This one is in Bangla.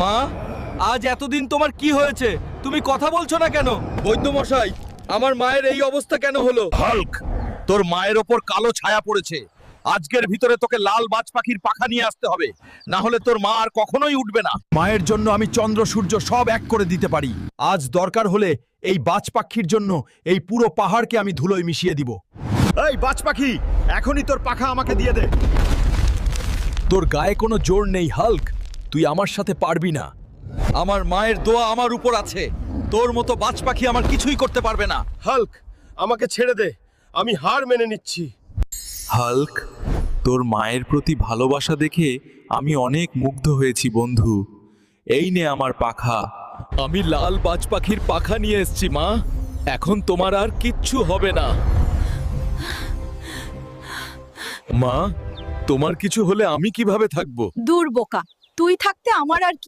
মা, আজ এতদিন তোমার কি হয়েছে? তুমি কথা বলছো না কেন? বৈদ্য মশাই, আমার মায়ের এই অবস্থা কেন হলো? হাল্ক, তোর মায়ের ওপর কালো ছায়া পড়েছে। আজকের ভিতরে তোকে লাল বাজ পাখির পাখা নিয়ে আসতে হবে, না হলে তোর মা আর কখনোই উঠবে না। মায়ের জন্য আমি চন্দ্র সূর্য সব এক করে দিতে পারি। আজ দরকার হলে এই বাজ পাখির জন্য এই পুরো পাহাড়কে আমি ধুলোয় মিশিয়ে দিব। এই বাজ পাখি, এখনই তোর পাখা আমাকে দিয়ে দে। তোর গায়ে কোনো জোর নেই হাল্ক, তুই আমার সাথে পারবি না। আমার মায়ের দোয়া আমার উপর আছে। তোর মতো বাজ পাখি আমার কিছুই করতে পারবে না। হাল্ক, আমাকে ছেড়ে দে, আমি হার মেনে নিচ্ছি। হাল্ক, তোর মায়ের প্রতি ভালোবাসা দেখে আমি অনেক মুগ্ধ হয়েছি বন্ধু। এই নে আমার পাখা। আমি লাল বাজ পাখির পাখা নিয়ে এসেছি মা। এখন তোমার আর কিচ্ছু হবে না। মা, তোমার কিছু হলে আমি কিভাবে থাকবো? দূর বোকা, তুই থাকতে আমার আর কি।